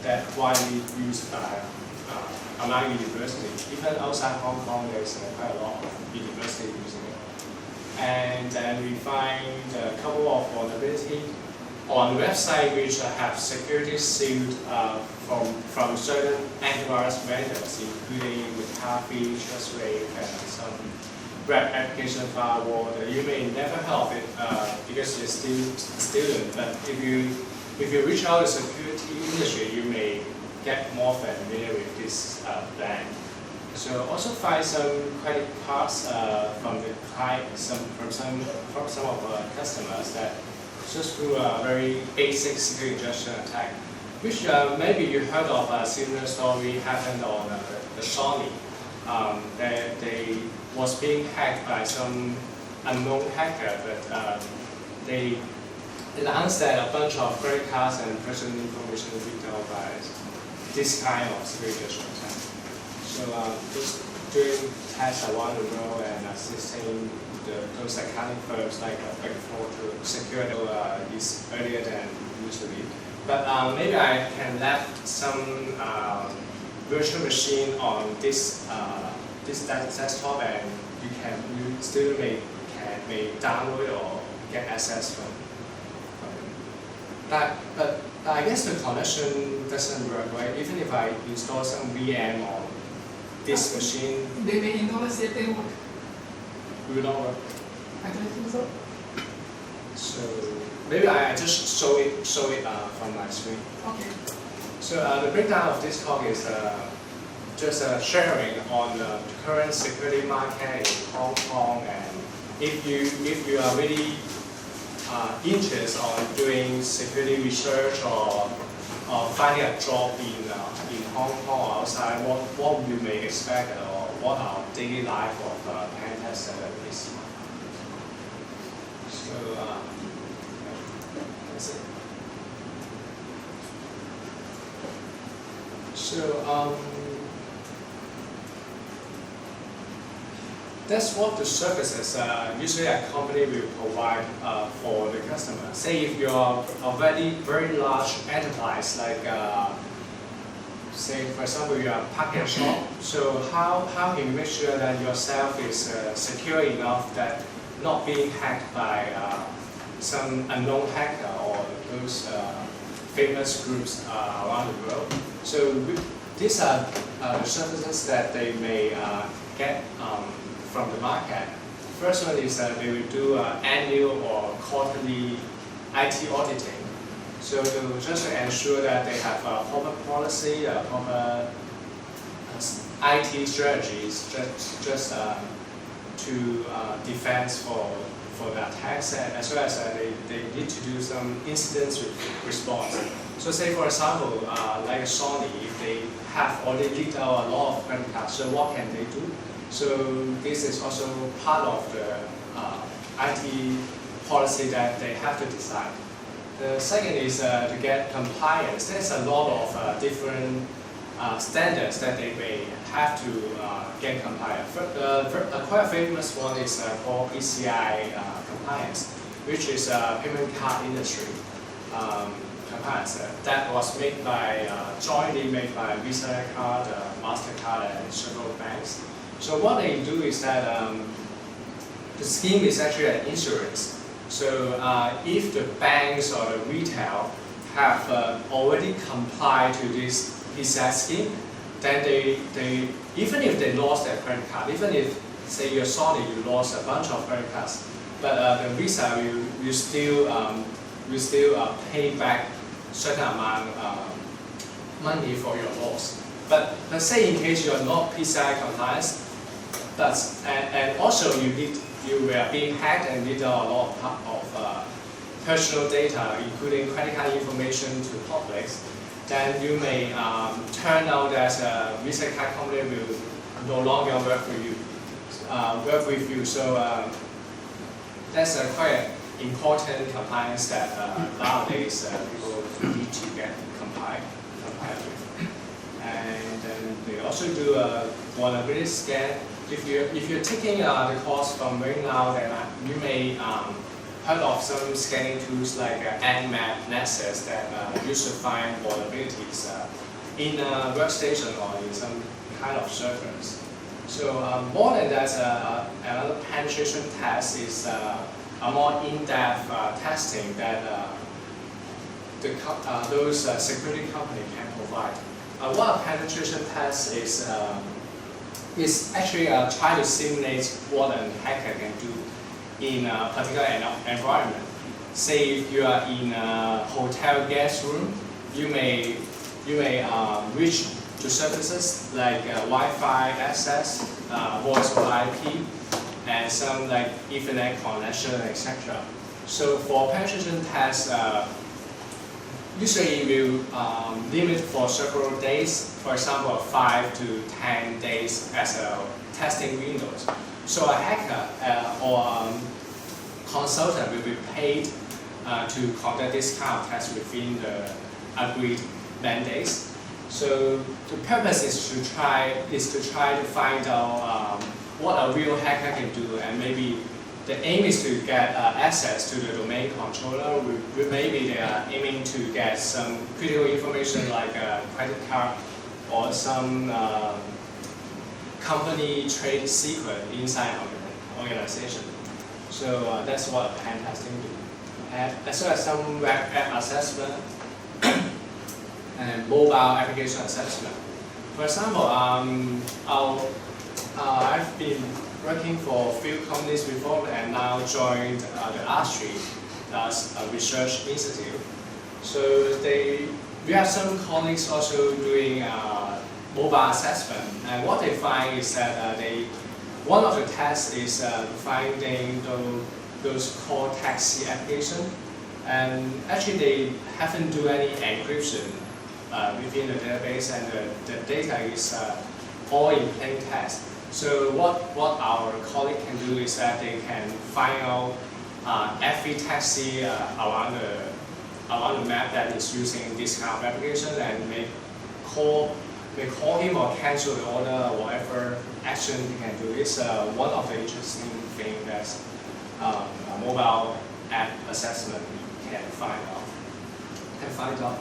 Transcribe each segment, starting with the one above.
that widely used by among universities. Even outside Hong Kong, there's quite a lot of universities using it. And then we find a couple of vulnerabilities on websites which have security sealed from certain antivirus vendors, including McAfee, TrustWave, and some web application firewall. You may never heard of it because you're still a student, but if you reach out to the security industry, you may get more familiar with this brand. So also find some credit cards from the client, from some of our customers that just through a very basic security injection attack, which maybe you heard of a similar story happened on the Sony. They was being hacked by some unknown hacker, but they announced that a bunch of credit cards and personal information will be dealt by this kind of security injection attack. So just doing tests around the world and assisting those accounting firms like Big Four to secure is earlier than used to be. But maybe I can left some virtual machine on this desktop, and you still may download or get access from it. But I guess the connection doesn't work, right? Even if I install some VM on this machine, they may install a CFA work. Will not work. I don't think so. So maybe I just show it from my screen. Okay. So the breakdown of this talk is just sharing on the current security market in Hong Kong, and if you are really interested on doing security research or finding a job in Hong Kong or outside, what you may expect or what our daily life of pen tester is. So that's it. So that's what the services usually a company will provide for the customer. Say if you are a very large enterprise, like say for example you are a package shop. So how can you make sure that yourself is secure enough that not being hacked by some unknown hacker or those famous groups around the world? So these are the services that they may get from the market. First one is they will do annual or quarterly IT auditing. So to just ensure that they have a proper policy, proper IT strategies, just to defense for the attacks, as well as they need to do some incident response. So say for example, like Sony, if they have already leaked out a lot of credit cards, so what can they do? So this is also part of the IT policy that they have to decide. The second is to get compliance. There's a lot of different standards that they may have to get compliant. A quite famous one is called PCI compliance, which is payment card industry compliance. That was made by jointly made by Visa card, MasterCard, and several banks. So what they do is that the scheme is actually an insurance. So if the banks or the retail have already complied to this PCI scheme, then they even if they lost their credit card, even if say you're Sony, you lost a bunch of credit cards, but the Visa will still pay back certain amount money for your loss. But let's say in case you are not PCI compliant, and also you were being hacked and need a lot of personal data, including credit card information to public, then you may turn out that a Visa card company will no longer work with you. So that's a quite important compliance that nowadays people need to get compliant with. And then they also do a vulnerability scan. If you're taking the course from Ringnow, then you may heard of some scanning tools like Nmap, Nexus that used to find vulnerabilities in a workstation or in some kind of servers. So more than that, another penetration test is a more in-depth testing that those security companies can provide. What a penetration test is actually try to simulate what a hacker can do in a particular environment. Say if you are in a hotel guest room, you may reach to services like Wi-Fi access, voice over IP, and some like Ethernet connection, etc. So for penetration tests, usually we will limit for several days, for example 5 to 10 days as a testing windows. So a hacker or consultant will be paid to conduct this kind of test within the agreed mandates. So the purpose is to try to find out what a real hacker can do, and maybe the aim is to get access to the domain controller. Maybe they are aiming to get some critical information like a credit card or some company trade secret inside an organization. So that's what pen testing do. As well as some web app assessment and mobile application assessment. For example, I've been working for a few companies before and now joined the ASTRI, that's a research institute. So we have some colleagues also doing mobile assessment, and what they find is that one of the tests is finding those call taxi application, and actually they haven't do any encryption within the database, and the data is all in plain text. So what our colleague can do is that they can find out every taxi around the map that is using this kind of application, and may call him or cancel the order or whatever action he can do. Is one of the interesting things that a mobile app assessment can find out.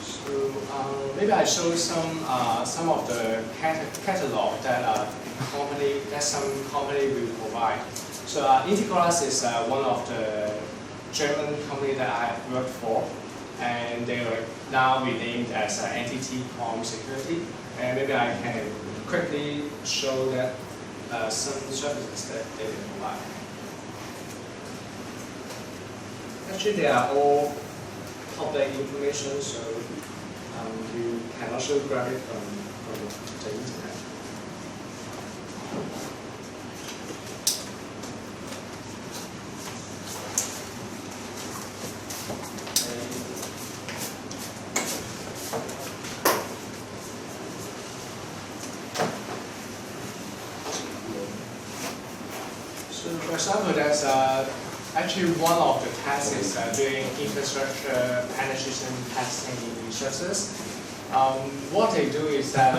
So maybe I show some of the catalog that some company will provide. So Integras is one of the German company that I have worked for, and they are now renamed as NTT Com Security. And maybe I can quickly show that some services that they provide. Actually, they are all public information, so you can also grab it from the internet. So for example, there's actually one of the tests is doing infrastructure penetration testing in resources. What they do is that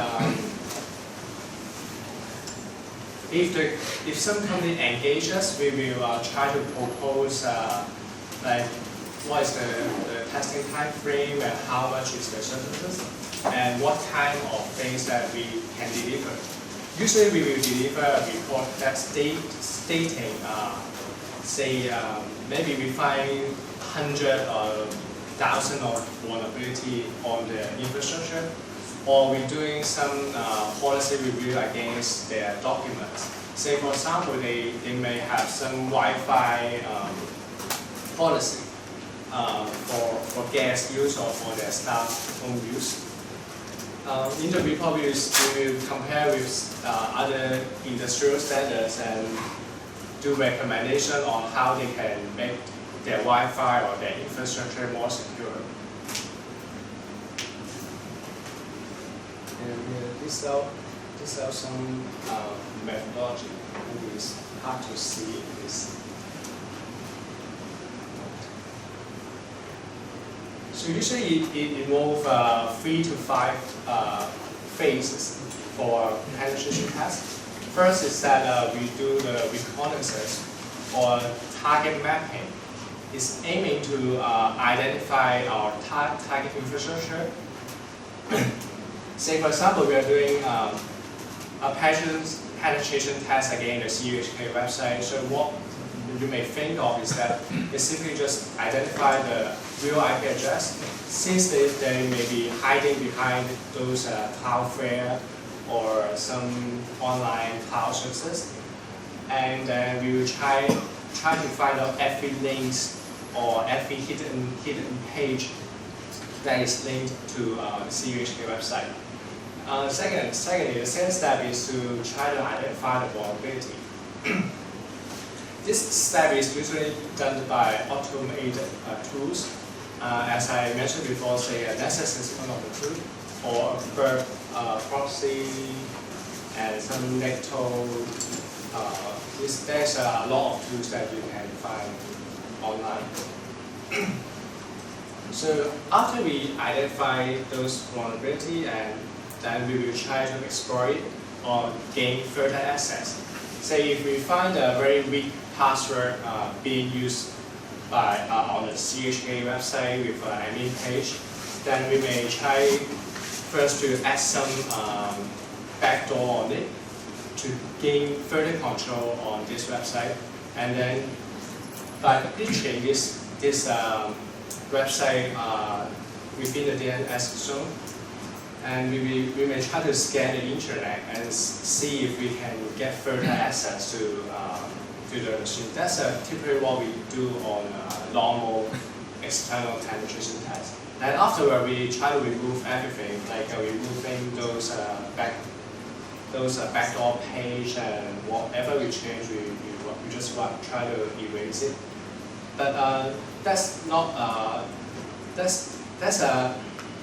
if some company engages, we will try to propose like what is the testing time frame and how much is the services and what kind of things that we can deliver. Usually we will deliver a report that stating say maybe we find 100 or 1,000 of vulnerability on the infrastructure, or we're doing some policy review against their documents. Say for example, they may have some Wi-Fi policy for guest use or for their staff own use. In the report we will compare with other industrial standards and do recommendation on how they can make their Wi-Fi or their infrastructure more secure. And this is some methodology. It is hard to see in this. So usually it involves 3 to 5 phases for penetration tests. First is that we do the reconnaissance or target mapping is aiming to identify our target infrastructure. Say, for example, we are doing a penetration test against the CUHK website. So what you may think of is that it simply just identify the real IP address, since they may be hiding behind those Cloudflare or some online cloud services, and then we will try to find out every links or every hidden page that is linked to the CUHK website. Secondly, the second step is to try to identify the vulnerability. This step is usually done by automated tools. As I mentioned before, say Nessus is one of the tools, or Burp Proxy, and some Necto. There's a lot of tools that you can find online. So after we identify those vulnerability, and then we will try to exploit it or gain further access. Say if we find a very weak password being used by on the CUHK website with an admin page, then we may try first to add some backdoor on it to gain further control on this website, and then by breaching this website within the DNS zone, and we may try to scan the internet and see if we can get further access to the machine. That's typically what we do on normal external penetration tests. And afterward, we try to remove everything, like removing those backdoor page, and whatever we change, we just try to erase it. But that's not that's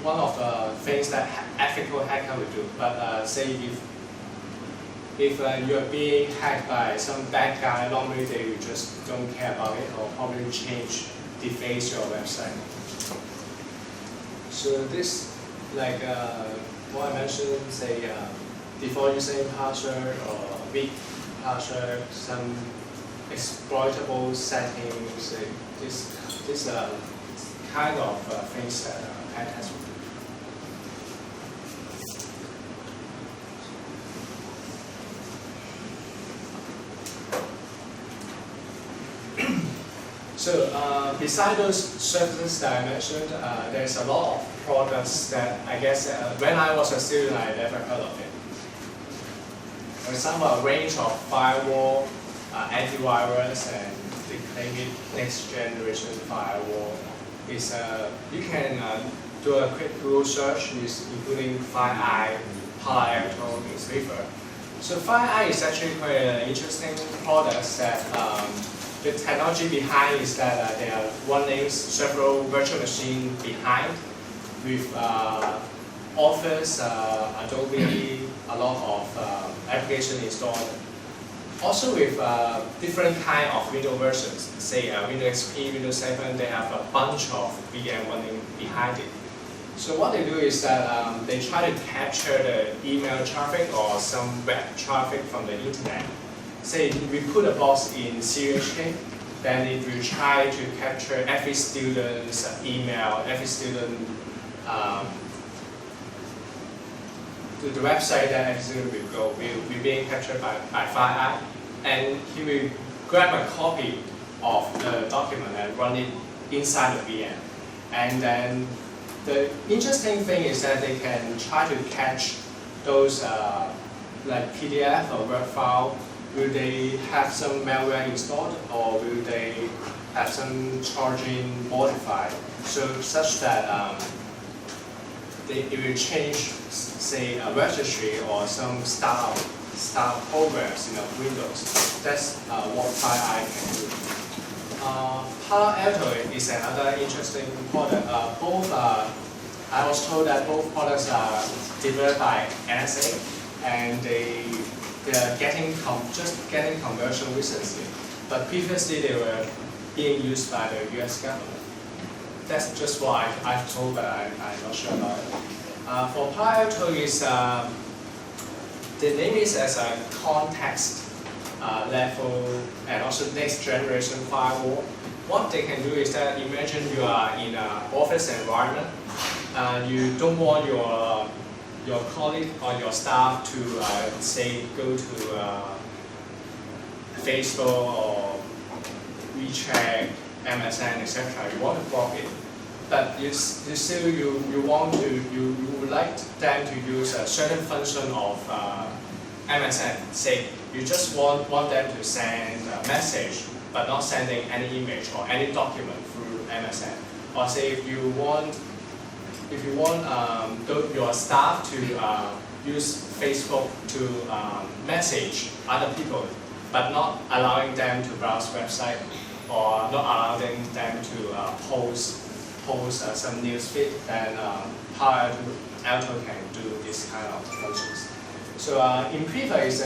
one of the things that ethical hacker would do. But say if you are being hacked by some bad guy, normally they will just don't care about it, or probably deface your website. So this, like what I mentioned, say default username password or weak password, some exploitable settings, this kind of things that hackers will do. So beside those services that I mentioned, there's a lot of products that I guess when I was a student I never heard of it. For example, a range of firewall, antivirus, and they claim it next generation firewall. Is you can do a quick Google search, including FireEye, Palo Alto, and Safer. So FireEye is actually quite an interesting product that. The technology behind is that they are running several virtual machines behind with Office, Adobe, a lot of applications installed. Also with different kind of Windows versions, say Windows XP, Windows 7, they have a bunch of VM running behind it. So what they do is that they try to capture the email traffic or some web traffic from the internet. Say we put a box in CUHK, then it will try to capture every student's email, every student to the website that every student will go will be being captured by FireEye, and he will grab a copy of the document and run it inside the VM. And then the interesting thing is that they can try to catch those like PDF or Word file. Will they have some malware installed, or will they have some charging modified, so such that it will change, say, a registry or some style programs in Windows. That's what FireEye can do. Palo Alto is another interesting product. I was told that both products are developed by NSA, and they are just getting conversion recently, but previously they were being used by the US government. That's just what I've told, but I'm not sure about it. For Palo Alto, the name is as a context level and also next generation firewall. what they can do is that imagine you are in an office environment and you don't want your colleague or your staff to say go to Facebook or WeChat, MSN, etc. You want to block it, but you still you would like them to use a certain function of MSN. Say you just want them to send a message, but not sending any image or any document through MSN. Or say if you want your staff to use Facebook to message other people, but not allowing them to browse website or not allowing them to post some news feed, then how Alto can do this kind of functions. So Impriva is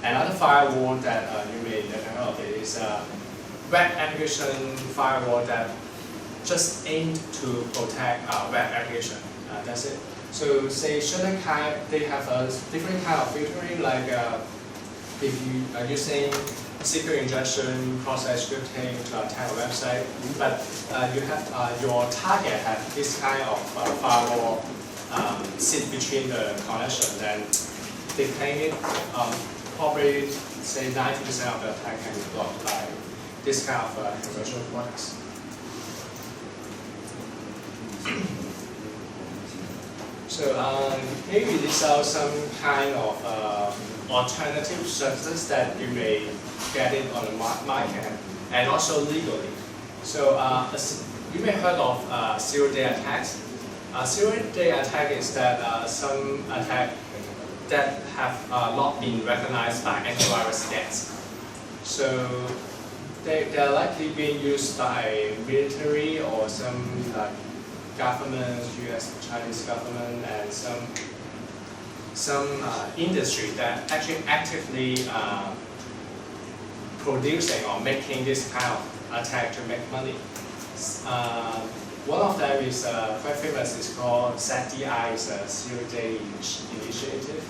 another firewall that you may never heard of. It is a web application firewall that just aimed to protect web application. That's it. So say certain kind, they have a different kind of filtering, like if you are using secret injection, process scripting to attack a website, but you have your target have this kind of firewall sit between the connection, then they claim it probably say 90% of the attack can be blocked by this kind of commercial products. So maybe these are some kind of alternative services that you may get it on the market and also legally. So you may heard of zero-day attacks. Zero-day attack is that some attack that have not been recognized by antivirus yet. So they are likely being used by military or some government, US, Chinese government, and some industry that actually actively producing or making this kind of attack to make money. One of them is quite famous. It's called ZDI. It's a zero-day initiative,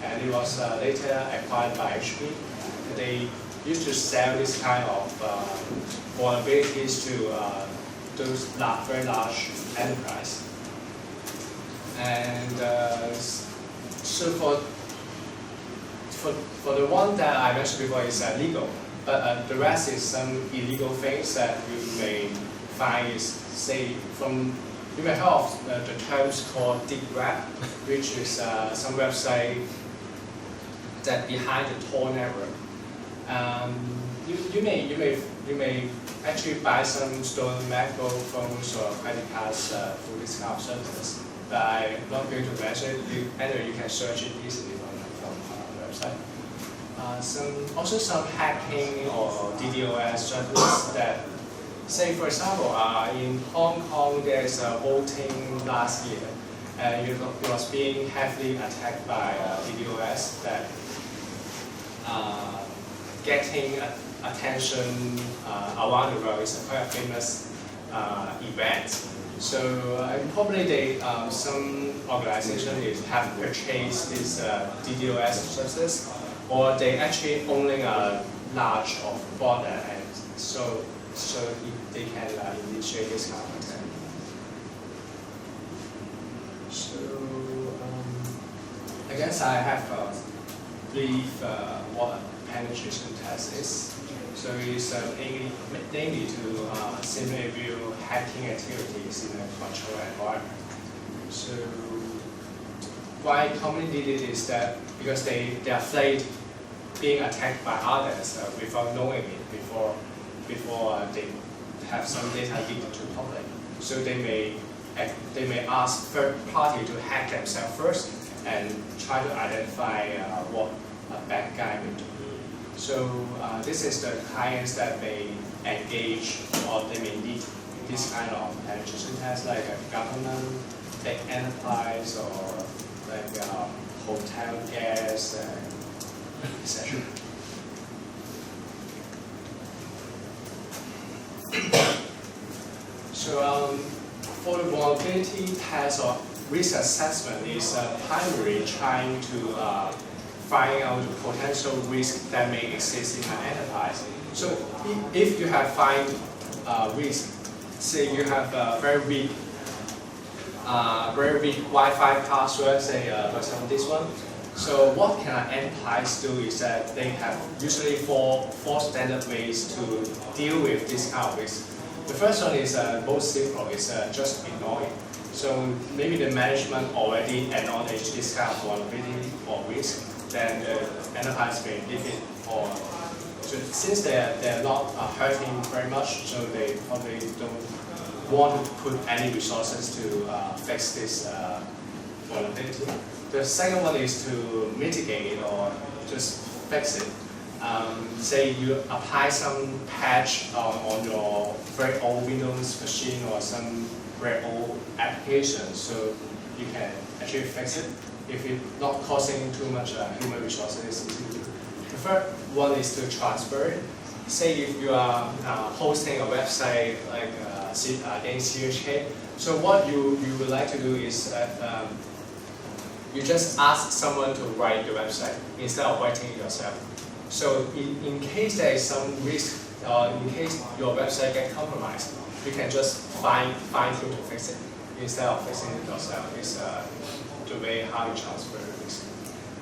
and it was later acquired by HP. They used to sell this kind of vulnerabilities to those very large enterprise. And so for the one that I mentioned before is legal, but the rest is some illegal things that you may find is, say, you may have the terms called deep web, which is some website that behind the Tor network. You may actually buy some stolen MacBook phones or credit cards through this kind of services. But I'm not going to mention it. Anyway, you can search it easily from the website. Also some hacking or DDoS services that, say for example, in Hong Kong there's a voting last year, and it was being heavily attacked by DDoS that getting attention around the world is a quite famous event. So probably some organizations have purchased this DDoS services, or they actually owning a large of botnet, and so they can initiate this kind of attack. So I guess I have brief what penetration test is. So it's mainly to simply view hacking activities in a controlled environment. So why company did it is that because they are afraid being attacked by others without knowing it before they have some data leaked to public. So they may ask third party to hack themselves first and try to identify what a bad guy may do. So this is the clients that may engage or they may need this kind of penetration test, like a government, big enterprise, or like hotel gas, etc. So for the vulnerability test or risk assessment is primarily trying to finding out the potential risk that may exist in an enterprise. So if you have find risk, say you have a very weak Wi-Fi password, say for example this one. So what can an enterprise do is that they have usually four standard ways to deal with this kind of risk. The first one is most simple, is just ignore it. So maybe the management already acknowledge this kind of vulnerability or risk, then the enterprise may leave it, or so since they're not hurting very much, so they probably don't want to put any resources to fix this vulnerability. The second one is to mitigate it or just fix it. Say you apply some patch on your very old Windows machine or some very old application, so you can actually fix it if it's not causing too much human resources. The third one is to transfer it. Say if you are hosting a website like against CHK, so what you would like to do is you just ask someone to write the website instead of writing it yourself. So in case there is some risk, in case your website gets compromised, you can just find him to fix it instead of fixing it yourself. It's the way how you transfer the risk.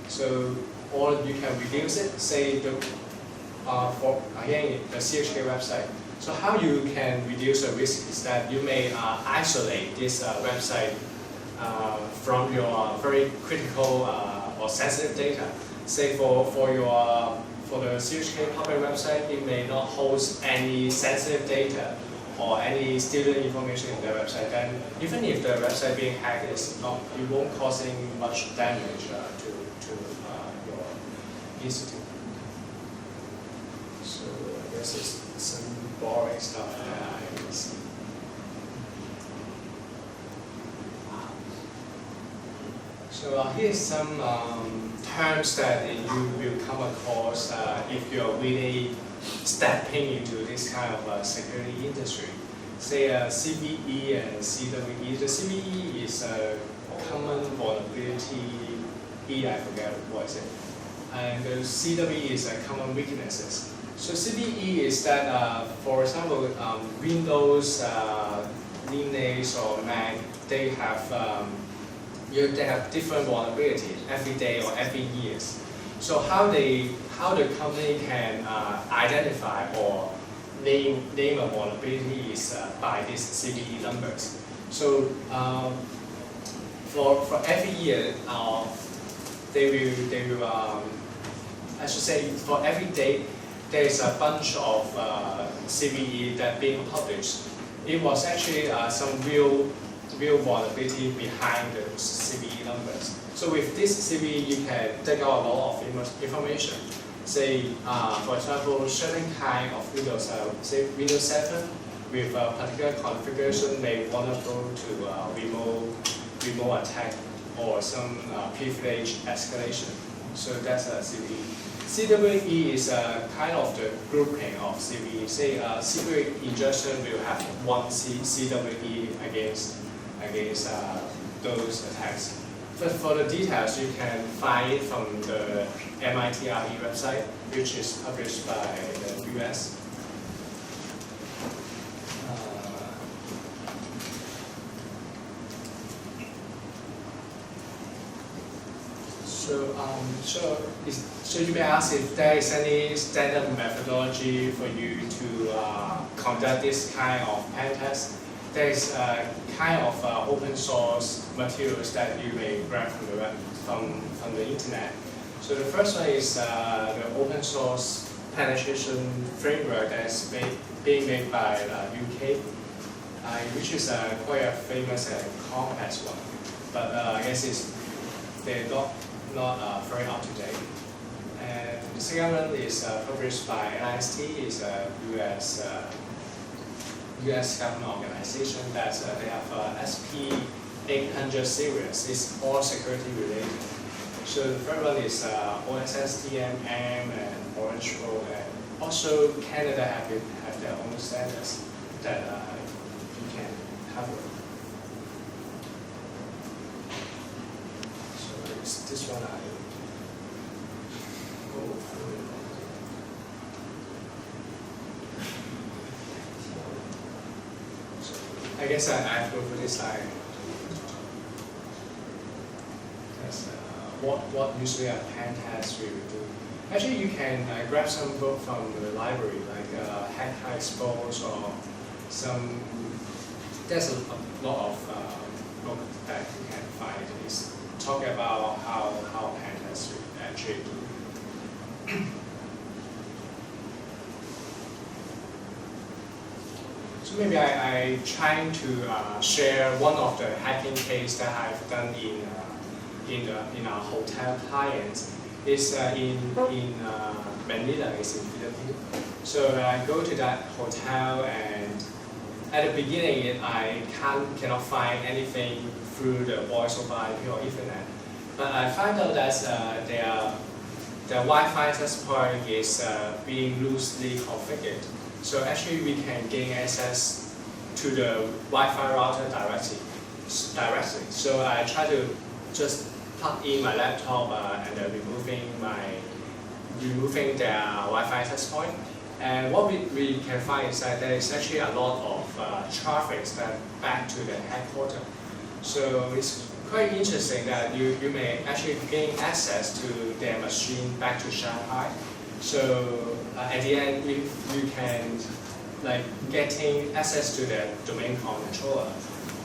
So, or you can reduce it. Say for again the CHK website. So how you can reduce the risk is that you may isolate this website from your very critical or sensitive data. Say for the CHK public website, it may not host any sensitive data or any student information in the website. Then even if the website being hacked, it won't causing much damage to your institute. So I guess it's some boring stuff that I can see. So here's some terms that you will come across if you're really stepping into this kind of security industry. Say CVE and CWE. The CVE is a common vulnerability, I forget what is it. And the CWE is a common weaknesses. So CVE is that, for example, Windows, Linux, or Mac, they have different vulnerabilities every day or every years. So how the company can identify or name a vulnerability is by these CVE numbers. So for every year, they will I should say for every day there is a bunch of CVE that being published. It was actually some real vulnerability behind the CVE numbers. So with this CVE, you can take out a lot of information. Say, for example, certain kind of Windows, say Windows 7 with a particular configuration may be vulnerable to remote attack or some privilege escalation. So that's a CVE. CWE is kind of the grouping of CVE. Say, secret injection will have one CWE against those attacks. But for the details, you can find it from the MITRE website, which is published by the US. So you may ask if there is any standard methodology for you to conduct this kind of pen test. There is kind of open source materials that you may grab from the web, from the internet. So the first one is the open source penetration framework that is being made by UK, which is quite a famous and complex one. But I guess they're not very up to date. And the second one is published by NIST, is a US government organization that they have SP 800 series. It's all security related. So the third one is OSSTM, and Orange Road, and also Canada have their own standards that you can have a look. So it's this one I guess I have to go for this slide. That's what usually a pen test will do. Actually, you can grab some book from the library, like Hacker Expose or some. There's a lot of book that you can find. It's talk about how pen tests will actually do. So maybe I trying to share one of the hacking case that I've done in our hotel clients. It's in Manila, it's in Philippines. So I go to that hotel, and at the beginning I cannot find anything through the voice over IP or Ethernet. But I find out that their Wi-Fi access point is being loosely configured. So actually we can gain access to the Wi-Fi router directly. So I try to just plug in my laptop and removing the Wi-Fi access point. And what we can find is that there is actually a lot of traffic that back to the headquarters. So it's quite interesting that you may actually gain access to their machine back to Shanghai. So at the end, you can getting access to the domain controller.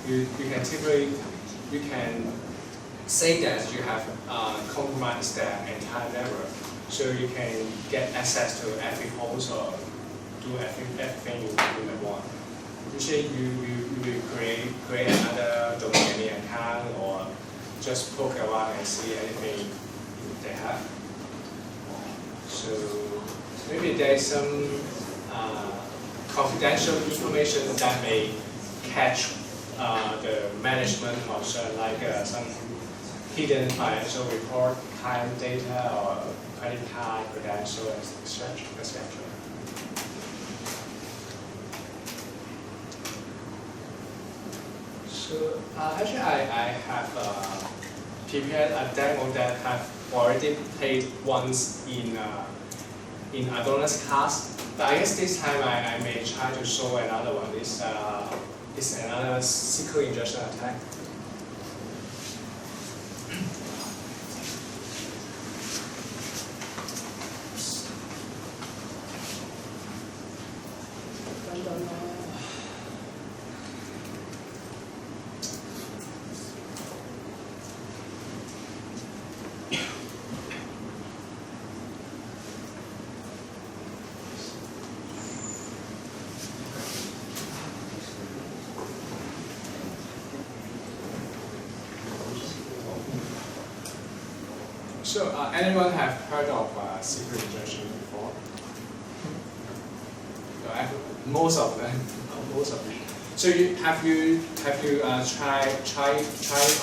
You can say that you have compromised the entire network, so you can get access to every host or do everything you may want. Usually you will create another domain name account or just poke around and see anything they have. So maybe there is some confidential information that may catch the management concern, like some hidden financial report, client data, or credit card credential, etc. So actually, I have prepared a demo that have already played once in Adonis class. But I guess this time I may try to show another one. It's another SQL injection attack. So anyone have heard of SQL injection before? Most of them. So have you tried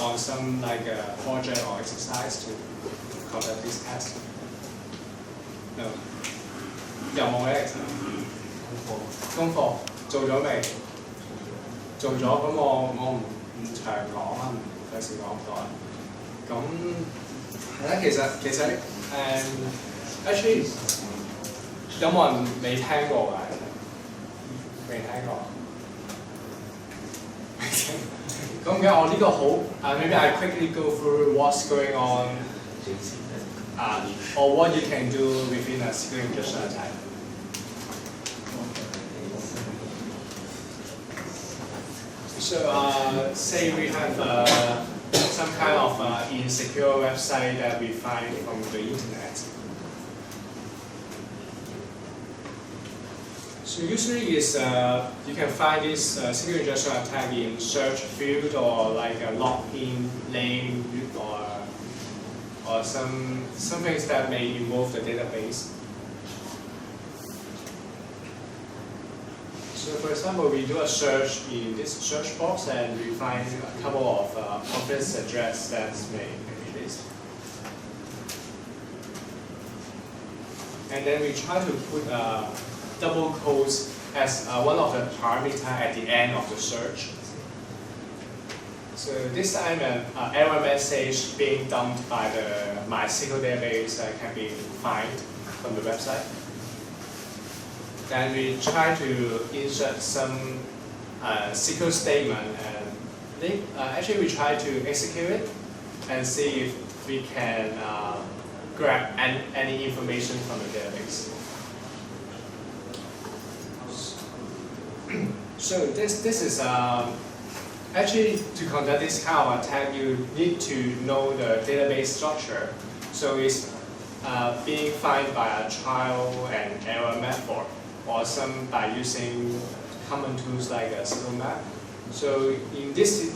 on some project or exercise to conduct this test? No. 有冇咧？功課做咗未？做咗，咁我唔長講啦，唔費事講咁多。咁係啦，其實actually 有冇人未聽過㗎？未聽過。咁嘅我呢個好maybe I quickly go through what's going on or what you can do within a SQL injection attack. So say we have some kind of insecure website that we find from the internet. So usually is you can find this SQL injection attack in search field or like a login name or some things that may involve the database. So for example, we do a search in this search box and we find a couple of office address that may be this. And then we try to put double quotes as one of the parameters at the end of the search. So this time an error message being dumped by the MySQL database can be found from the website. Then we try to insert some SQL statement and actually we try to execute it and see if we can grab any information from the database. So this is actually to conduct this kind of attack, you need to know the database structure. So it's being found by a trial and error method, or some by using common tools like a SQL map. So in this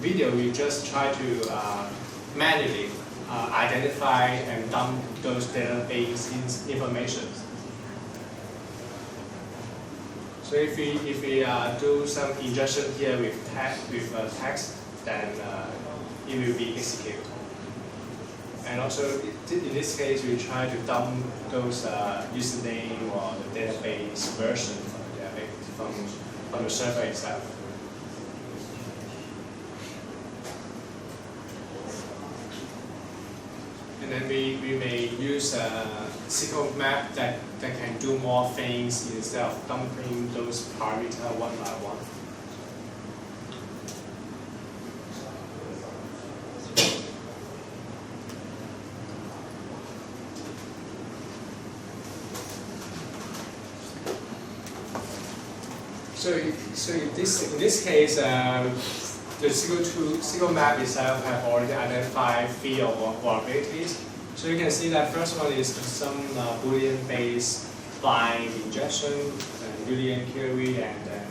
video, we just try to manually identify and dump those database information. So if we do some ingestion here with text, then it will be executed. And also in this case, we try to dump those username or the database version from the server itself. And then we may use a SQL map that can do more things instead of dumping those parameters one by one. So in this case, the SQL map itself have already identified 3 vulnerabilities. So you can see that first one is some Boolean-based blind injection, and Boolean query, and then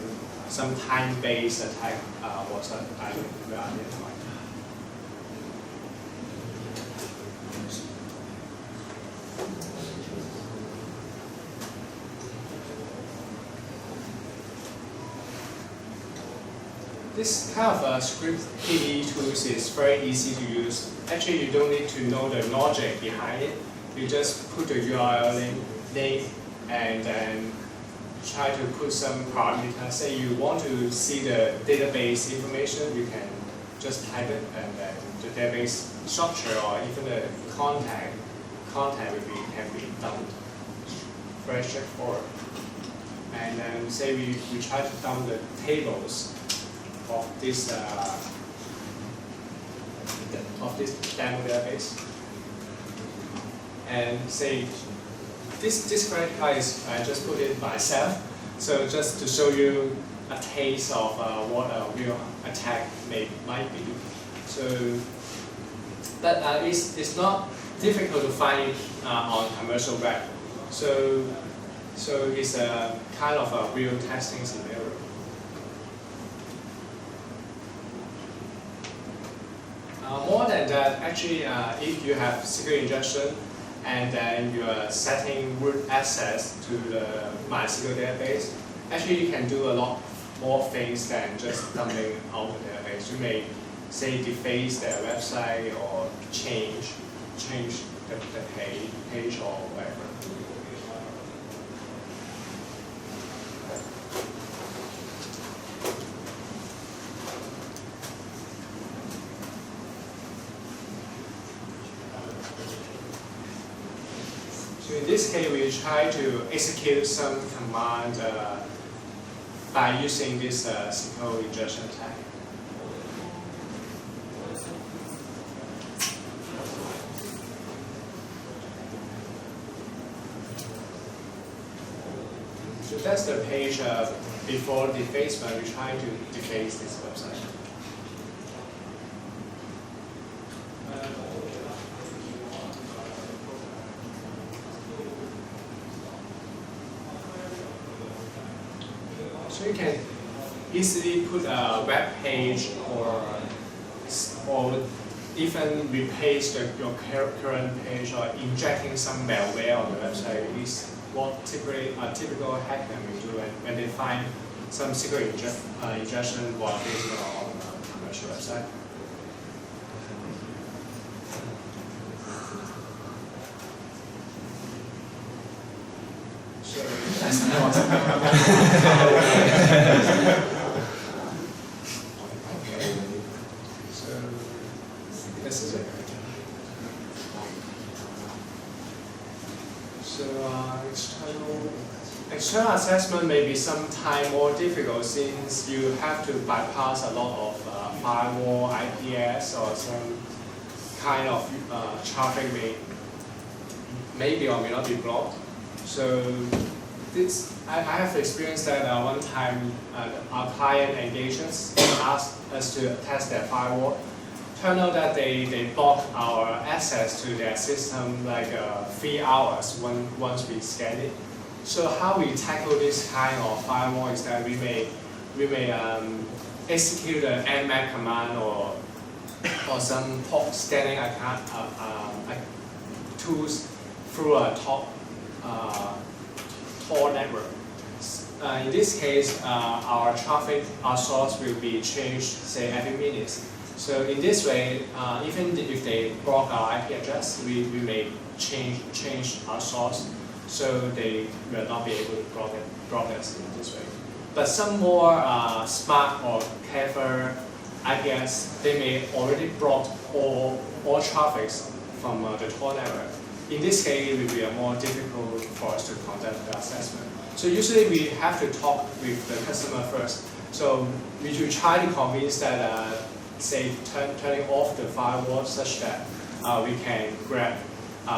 some time-based attack was identified. This kind of script KDE tools is very easy to use. Actually, you don't need to know the logic behind it. You just put the URL name and then try to put some parameters. Say you want to see the database information, you can just type it, and then the database structure or even the content can be dumped. Very straightforward. And then say we try to dump the tables of this demo database, and say this credit card is I just put it myself, so just to show you a taste of what a real attack might be. So, but it's not difficult to find on commercial web. So it's a kind of a real testing scenario. More than that, actually, if you have SQL injection and then you are setting root access to the MySQL database, actually you can do a lot more things than just dumping out the database. You may say deface their website or change the page or whatever. So in this case, we try to execute some command by using this SQL injection attack. So that's the page before defacement. We try to deface this website. So you can easily put a web page or even replace your current page, or injecting some malware on the website is what a typical hacker will do when they find some SQL injection vulnerability on a commercial website. So that's not external assessment may be sometimes more difficult since you have to bypass a lot of firewall, IPS, or some kind of traffic may be or may not be blocked. So I have experienced that one time our client engagements asked us to test their firewall. Turned out that they block our access to their system like 3 hours once we scan it. So how we tackle this kind of firewall is that we may execute an nmap command or some port scanning tools through a Tor network. In this case, our source will be changed, say, every minute. So in this way, even if they block our IP address, we may change our source, so they will not be able to block us in this way. But some more smart or clever IPS, they may already block all traffics from the Tor network. In this case, it will be more difficult for us to conduct the assessment. So usually we have to talk with the customer first. So we should try to convince that, say, turning off the firewall such that we can grab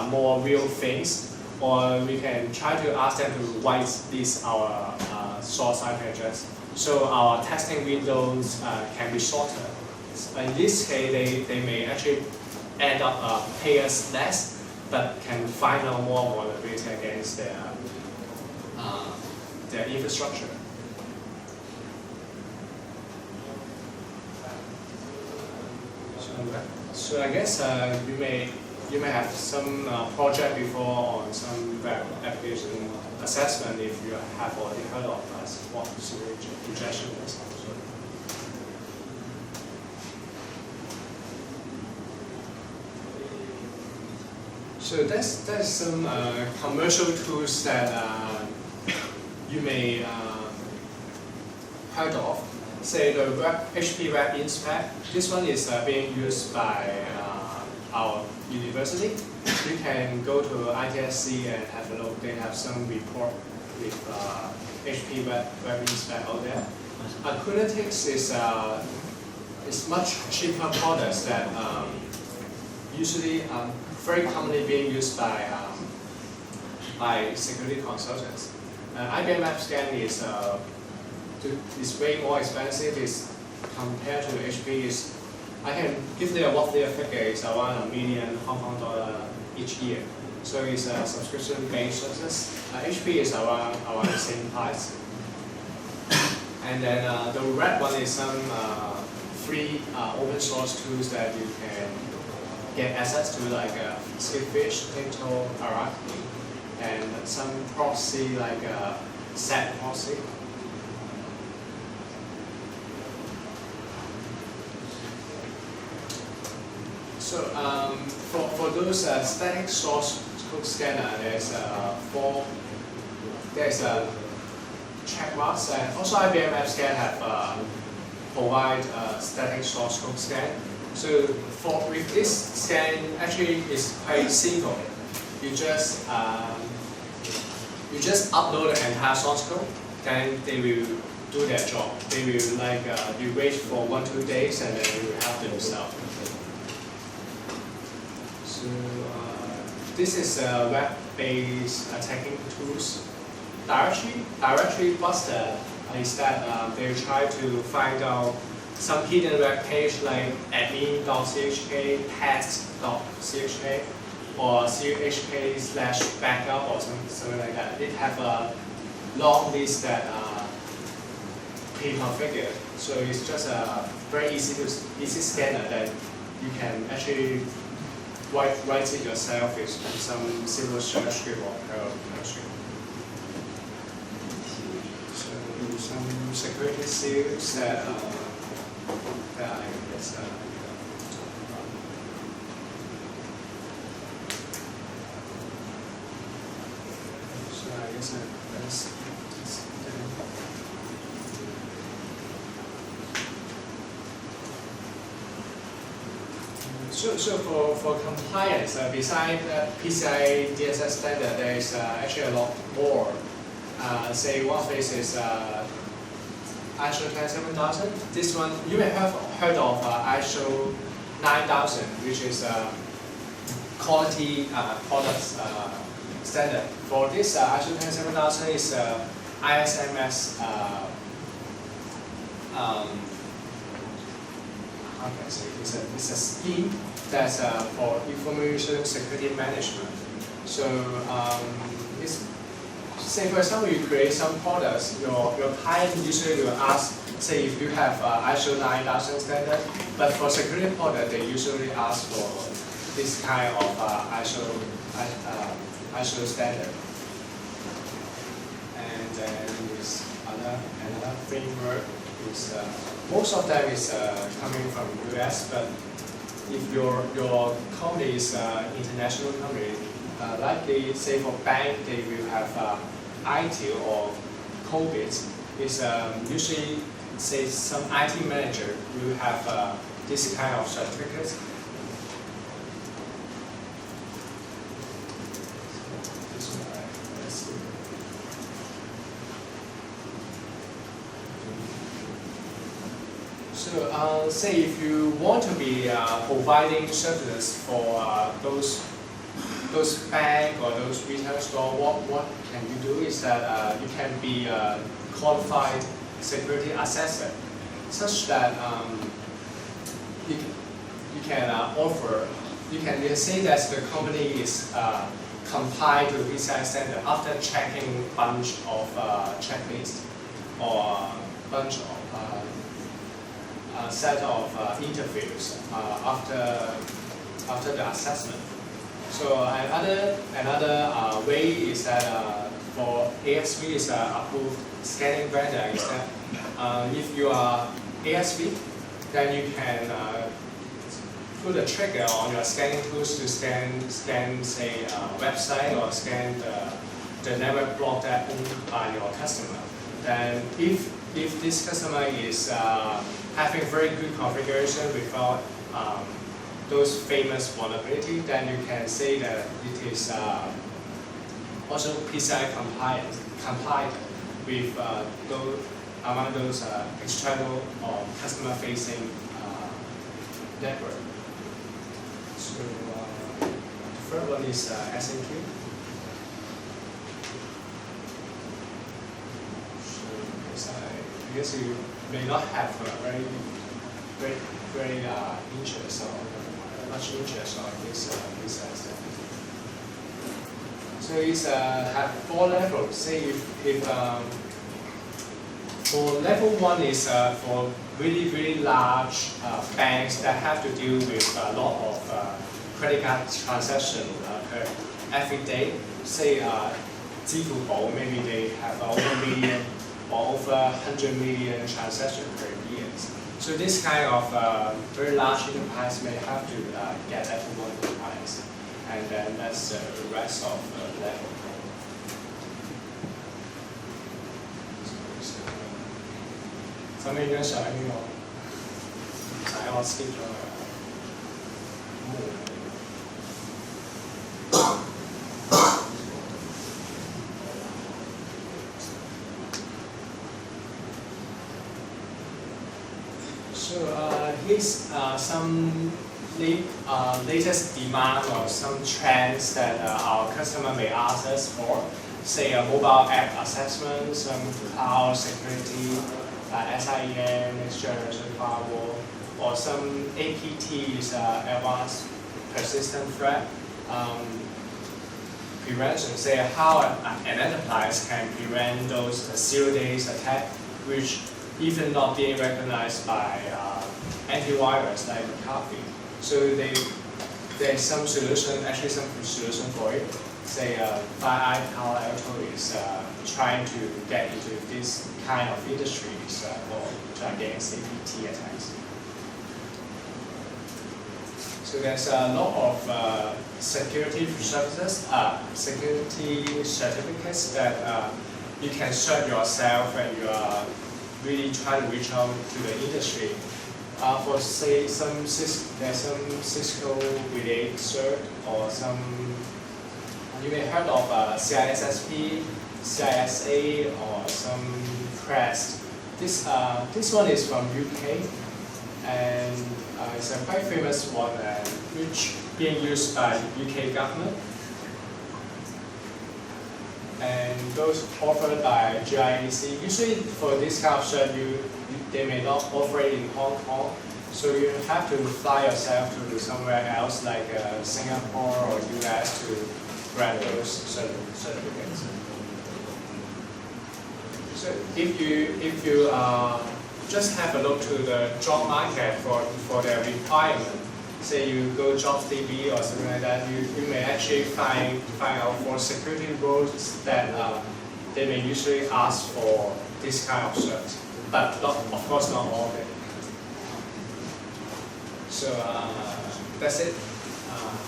more real things, or we can try to ask them to write our source IP address, so our testing windows can be shorter. In this case, they may actually end up pay us less, but can find out more vulnerability against their infrastructure. So I guess you may have some project before on some web application assessment if you have already heard of what sewage injection is. So that's some commercial tools that you may heard of. Say the HP Web Inspect. This one is being used by our university. You can go to ITSC and have a look. They have some report with HP Web Inspect out there. Kunatix is much cheaper products that usually very commonly being used by security consultants. IBM AppScan is way more expensive. Compared to HP, I can give them a roughly figure is around $1 million Hong Kong dollar each year. So it's a subscription-based service. HP is around the same price. And then the red one is some free open source tools that you can get access to, like Skillfish, Tinto, Araki, and some proxy like SAT proxy. So for those static source code scanner, there's a check marks, and also IBM AppScan have provide static source code scan. So with this scan, actually it's quite simple. You just upload the entire source code, then they will do their job. They will you wait for 1-2 days, and then you will have the result. So this is web-based attacking tools. Directory Buster is that they try to find out some hidden web page like admin.chk, past.chk, or chk/backup or something like that. It have a long list that pre-configured. So it's just a very easy scanner that you can actually write it yourself with some simple shell script or Perl script. So some security seals that I guess. So I guess that's. So for compliance, besides PCI DSS standard, there is actually a lot more say one phase is ISO 27000. This one you may have heard of ISO 9000, which is quality products standard. For this ISO 27000 is ISMS. How can I say? It's a scheme that's for information security management. So it's, say for example, you create some products, your client usually will ask, say if you have ISO 9000 standard, but for security product they usually ask for this kind of ISO standard. And then this another framework is most of them is coming from US, but if your company is international company, likely say for bank they will have ITIL or COBIT. Is usually say some IT manager will have this kind of certificates. So say if you want to be providing services for those bank or those retail store, what can you do is that you can be a qualified security assessor, such that you can offer, you can say that the company is compliant to PCI standard after checking bunch of checklists or bunch of set of interviews after the assessment. So another way is that for ASV is approved scanning vendor is that if you are ASV, then you can put a trigger on your scanning tools to scan say website or scan the network block that owned by your customer. Then if this customer is having very good configuration without those famous vulnerability, then you can say that it is also PCI compliant with among those external or customer-facing network. So the third one is SNQ. So I guess you may not have very interest or much interest on this aspect. So it's have 4 levels. Say if for level 1 is for really large banks that have to deal with a lot of credit card transaction every day. Say 支付寶 maybe they have over a million or over 100 million transactions per year. So this kind of very large enterprise may have to get level 1 compliance, and then that's the rest of the level. So 應該上呢個唔使我 skip 咗佢。So here's some latest demand or some trends that our customer may ask us for. Say a mobile app assessment, some cloud security, SIEM, next generation firewall, or some APTs, advanced persistent threat prevention. Say how an enterprise can prevent those 0 days attack, which even not being recognized by antivirus like McAfee. So there's some solution, actually some solution for it. Say FireEye Palo Alto is trying to get into this kind of industries for against APT attacks. So there's a lot of security services, security certificates that you can cert yourself when you are really trying to reach out to the industry. For say there's some Cisco related cert or some, you may heard of CISSP, CISA or some Crest. This one is from UK, and it's a quite famous one, which being used by UK government. And those offered by GIAC. Usually for this kind of cert, they may not offer it in Hong Kong, so you have to fly yourself to somewhere else like Singapore or US to grab those certificates. So if you just have a look to the job market for their requirement, say you go JobsDB or something like that, you may actually find out for security roles that they may usually ask for this kind of cert, but of course not all of it. So that's it.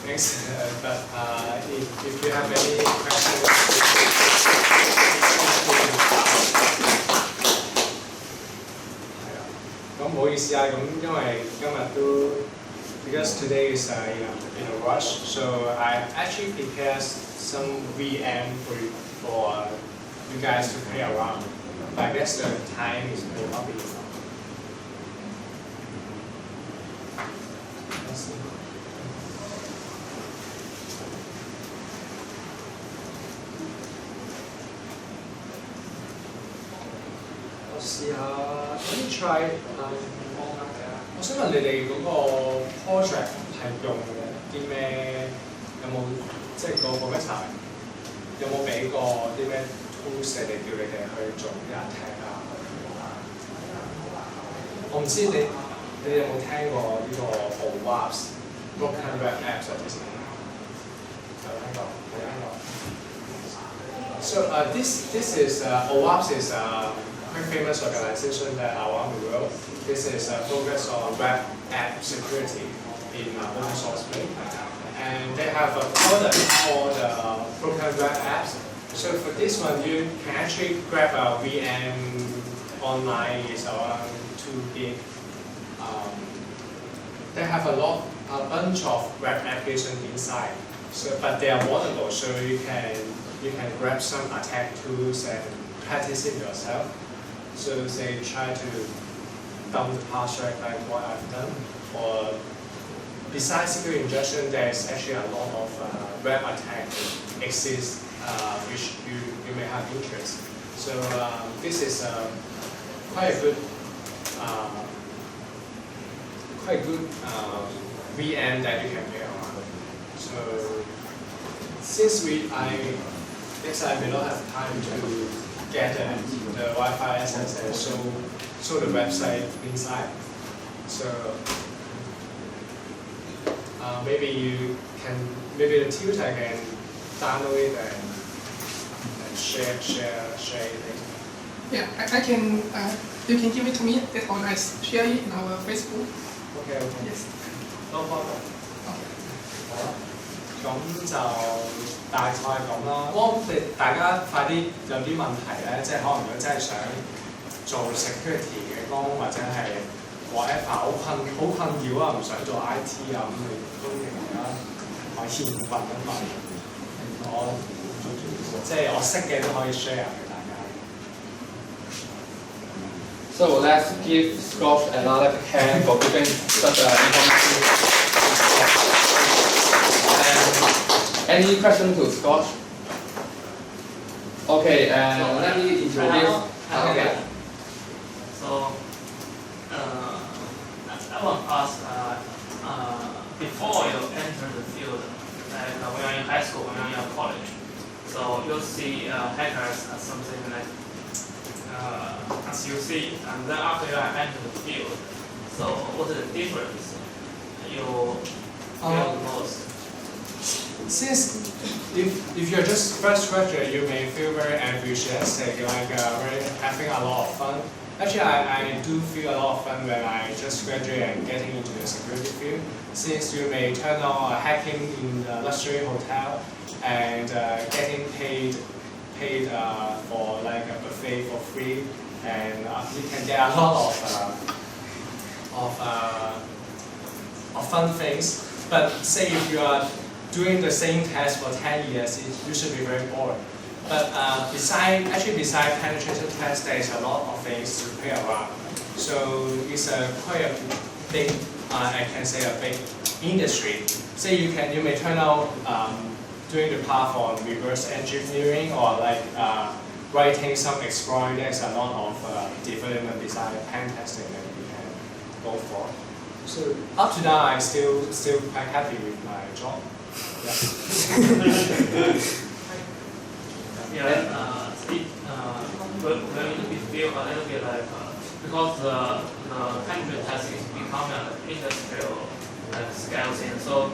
Thanks. But if you have any questions.咁唔好意思啊，咁因為今日都 because today is in a rush, so I actually prepared some VM for you guys to play around. But I guess the time will not be enough. I'll see how. Let me try. 我想問你哋嗰個 project 係用啲咩？有冇即係個 professor 有冇俾過啲咩 tools 你哋叫你哋去做啲 attack 啊？我唔知你有冇聽過呢個 OWASP Broken Web Apps 啊？之前有聽過，冇聽過。So this is OWASP is a quite famous organization that around the world. This is focused on web app security in open source play. And they have a product called Broken Web Apps. So for this one, you can actually grab a VM online, it's around 2 gig. They have a bunch of web applications inside. So, but they are vulnerable, so you can grab some attack tools and practice it yourself. So say try to dump the password like what I've done. Or besides security injection, there's actually a lot of web attacks exist which you may have interest. So this is quite a good VM that you can play around. So since I guess I may not have time to get the Wi-Fi access and show the website inside. So maybe the tutor can download it and share it. Yeah, I can. You can give it to me, or I share it in our Facebook. Okay. Yes. No problem. Okay. 好啊，咁就大概咁啦。我哋大家快啲有啲問題咧，即係可能如果真係想做 security 嘅工，或者係 whatever 好困擾啊，唔想做 IT 啊，咁你都而家可以問一問。我即係我識嘅都可以 share 俾大家。So let's give Scott another hand for giving such an information. And any question to Scott? Okay, and let me introduce. Okay. So, I want to ask, before you enter the field, like when you're in high school, when you're in college, so you'll see hackers as something like, as you see, and then after you have entered the field, so what is the difference you feel the most? Since if you're just fresh graduate, you may feel very enthusiastic, like having a lot of fun. Actually, I do feel a lot of fun when I just graduate and getting into the security field. Since you may turn on hacking in a luxury hotel and getting paid for like a buffet for free, and you can get a lot of fun things. But say if you are doing the same task for 10 years, you should be very bored. But beside penetration test, there is a lot of things to play around. So it's quite a big, I can say a big industry. Say you may turn out doing the path on reverse engineering or like writing some exploit. There's a lot of development beside pen testing that you can go for. So up to now, I'm still quite happy with my job. When we feel a little bit like because the penetration test is becoming an industrial scale thing. So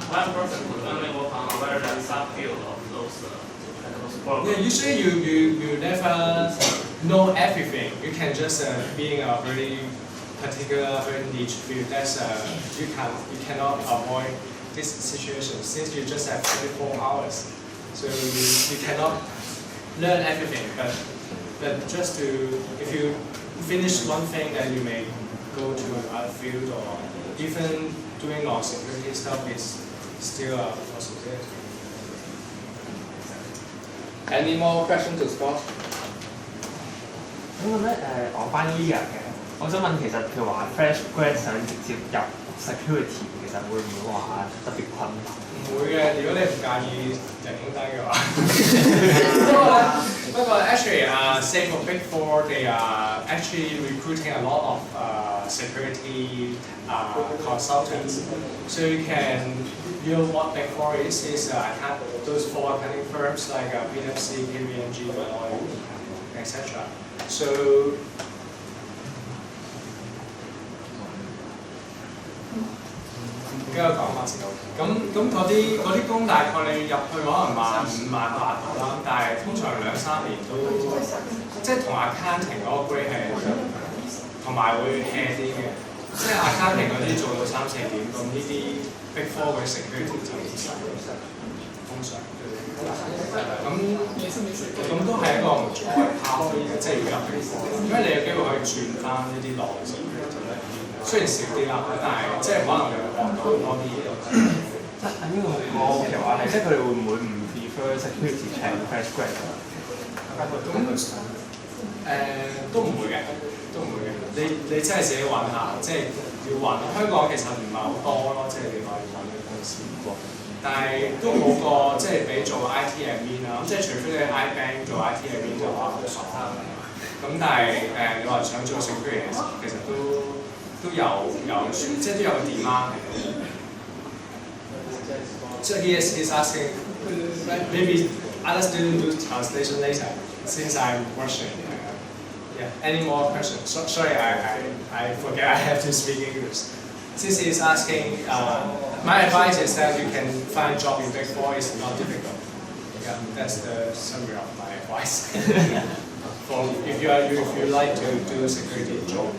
one person could only work on a very subfield of those programs. Yeah, usually you never know everything. You can just be in a very particular, very niche field. That's you cannot avoid this situation since you just have 24 hours. So you cannot learn everything. But just if you finish one thing, then you may go to another field, or even doing non-security stuff is still a possibility. Any more questions to Scott? 咁咧我翻 year 嘅，我想問其實譬如話 fresh grad 想直接入 security， 其實會唔會話特別困難？唔會嘅，如果你唔介意人工低嘅話。不過 actually say for Big Four, they are actually recruiting a lot of security consultants. So you know what Big Four is those 4 accounting firms like PwC, KPMG, etc. So跟我講下先。咁嗰啲工大概你入去可能15,000、18,000度啦，但係通常2-3年都即係同 accounting 嗰個 grade 係同埋會 hea 啲嘅，即係 accounting 嗰啲做到3-4點，咁呢啲 Big Four 嘅 security 就通常。咁都係一個唔錯嘅 path 嘅，即係要入 Big Four，因為你有機會可以轉翻呢啲內線。雖然少啲啦，但係即係可能會學到多啲嘢。即係呢個我嘅話係，即係佢哋會唔會唔 prefer security check fresh grad？都唔會嘅，都唔會嘅。你真係自己揾下，即係要揾。香港其實唔係好多咯，即係你話要揾嘅公司。但係都好過即係俾做 IT admin 啦，咁即係除非你 iBank 做 IT admin 就話好爽啦。咁但係你話想做 security 其實都有即係都有個 demand 嚟嘅。So he's asking maybe other students do translation later since I'm Russian. Yeah. Any more questions? Sorry, I forget I have to speak English. Since he's asking, my advice is that you can find a job in Big Four. It's not difficult. Yeah, that's the summary of my advice. If you like to do a security job.